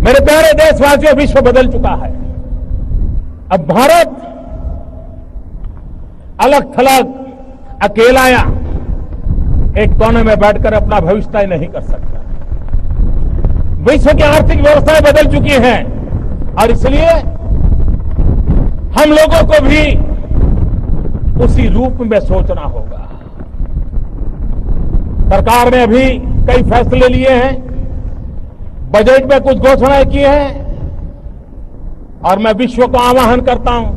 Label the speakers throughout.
Speaker 1: मेरे प्यारे देशवासियों, विश्व बदल चुका है। अब भारत अलग थलग अकेला या एक कोने में बैठकर अपना भविष्य तय नहीं कर सकता। विश्व की आर्थिक व्यवस्थाएं बदल चुकी हैं और इसलिए हम लोगों को भी उसी रूप में सोचना होगा। सरकार ने अभी कई फैसले लिए हैं, बजट में कुछ घोषणाएं की हैं और मैं विश्व को आह्वान करता हूं,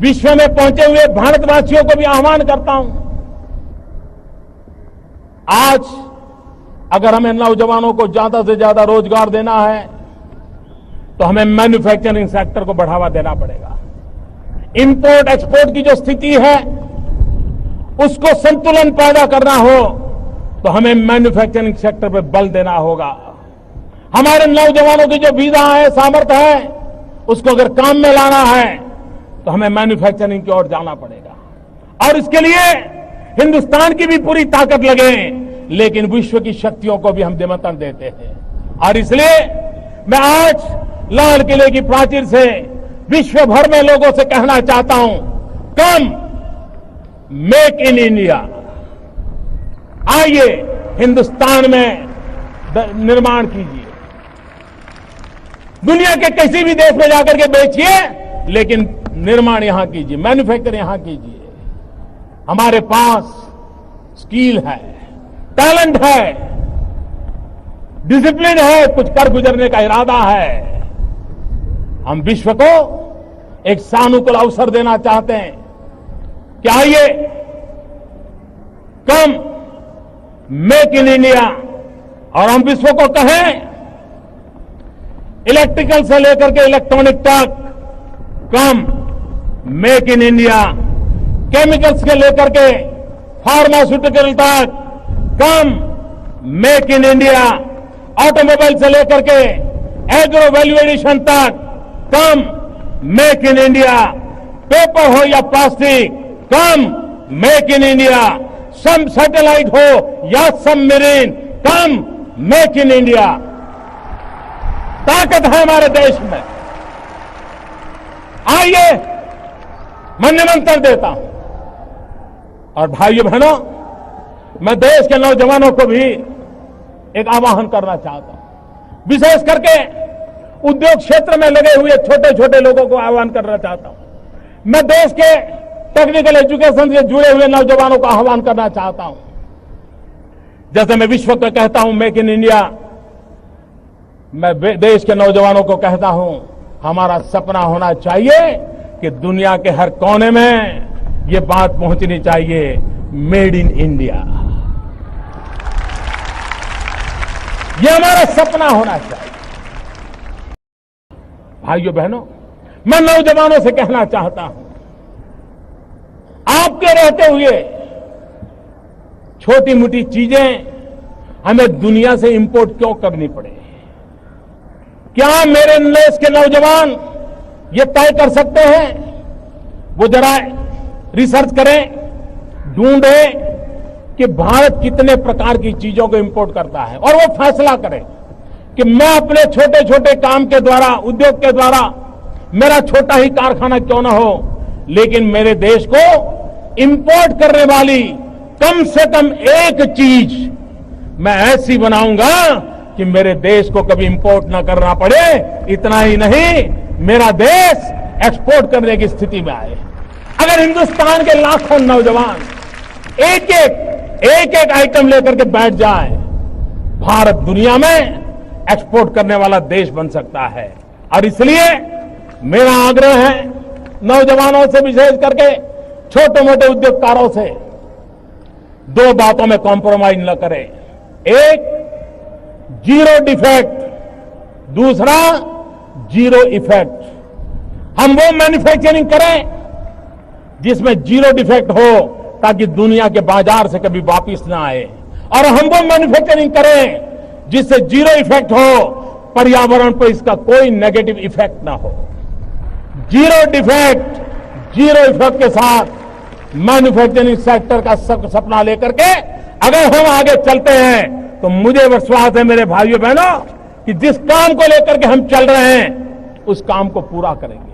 Speaker 1: विश्व में पहुंचे हुए भारतवासियों को भी आह्वान करता हूं। आज अगर हमें नौजवानों को ज्यादा से ज्यादा रोजगार देना है तो हमें मैन्युफैक्चरिंग सेक्टर को बढ़ावा देना पड़ेगा। इंपोर्ट एक्सपोर्ट की जो स्थिति है उसको संतुलन पैदा करना हो तो हमें मैन्युफैक्चरिंग सेक्टर पर बल देना होगा। हमारे नौजवानों की जो वीजा है, सामर्थ्य है, उसको अगर काम में लाना है तो हमें मैन्युफैक्चरिंग की ओर जाना पड़ेगा और इसके लिए हिंदुस्तान की भी पूरी ताकत लगे, लेकिन विश्व की शक्तियों को भी हम निमंत्रण देते हैं। और इसलिए मैं आज लाल किले की प्राचीर से विश्व भर में लोगों से कहना चाहता हूं, कम मेक इन इंडिया, आइए हिंदुस्तान में निर्माण कीजिए। दुनिया के किसी भी देश में जाकर के बेचिए, लेकिन निर्माण यहां कीजिए, मैन्युफैक्चर यहां कीजिए। हमारे पास स्किल है, टैलेंट है, डिसिप्लिन है, कुछ कर गुजरने का इरादा है। हम विश्व को एक सानुकूल अवसर देना चाहते हैं कि आइए कम मेक इन इंडिया, और हम विश्व को कहें इलेक्ट्रिकल से लेकर के इलेक्ट्रॉनिक तक come make in India, chemicals के लेकर के फार्मास्यूटिकल तक come make in India, automobile से लेकर के एग्रो वैल्यू एडिशन तक come make in India, paper हो या plastic come make in India, सम सैटेलाइट हो या submarine come make in India. ताकत है हमारे देश में, आइए मैं निमंत्रण देता हूं। और भाइयों बहनों, मैं देश के नौजवानों को भी एक आह्वान करना चाहता हूं, विशेष करके उद्योग क्षेत्र में लगे हुए छोटे छोटे लोगों को आह्वान करना चाहता हूं। मैं देश के टेक्निकल एजुकेशन से जुड़े हुए नौजवानों को आह्वान करना चाहता हूं। जैसे मैं विश्व को कहता हूं मेक इन इंडिया, मैं देश के नौजवानों को कहता हूं, हमारा सपना होना चाहिए कि दुनिया के हर कोने में ये बात पहुंचनी चाहिए, मेड इन इंडिया। ये हमारा सपना होना चाहिए। भाइयों बहनों, मैं नौजवानों से कहना चाहता हूं, आपके रहते हुए छोटी मोटी चीजें हमें दुनिया से इंपोर्ट क्यों करनी पड़े? क्या मेरे देश के नौजवान ये तय कर सकते हैं? वो जरा रिसर्च करें, ढूंढें कि भारत कितने प्रकार की चीजों को इंपोर्ट करता है और वो फैसला करें कि मैं अपने छोटे छोटे काम के द्वारा, उद्योग के द्वारा, मेरा छोटा ही कारखाना क्यों ना हो, लेकिन मेरे देश को इंपोर्ट करने वाली कम से कम एक चीज मैं ऐसी बनाऊंगा कि मेरे देश को कभी इंपोर्ट ना करना पड़े। इतना ही नहीं, मेरा देश एक्सपोर्ट करने की स्थिति में आए। अगर हिंदुस्तान के लाखों नौजवान एक एक आइटम लेकर के बैठ जाए, भारत दुनिया में एक्सपोर्ट करने वाला देश बन सकता है। और इसलिए मेरा आग्रह है नौजवानों से, विशेष करके छोटे मोटे उद्योगकारों से, दो बातों में कॉम्प्रोमाइज न करें। एक, जीरो डिफेक्ट, दूसरा जीरो इफेक्ट। हम वो मैन्युफैक्चरिंग करें जिसमें जीरो डिफेक्ट हो, ताकि दुनिया के बाजार से कभी वापिस ना आए, और हम वो मैन्युफैक्चरिंग करें जिससे जीरो इफेक्ट हो, पर्यावरण पर इसका कोई नेगेटिव इफेक्ट ना हो। जीरो डिफेक्ट, जीरो इफेक्ट के साथ मैन्युफैक्चरिंग सेक्टर का सपना लेकर के अगर हम आगे चलते हैं तो मुझे विश्वास है मेरे भाइयों बहनों, कि जिस काम को लेकर के हम चल रहे हैं उस काम को पूरा करेंगे।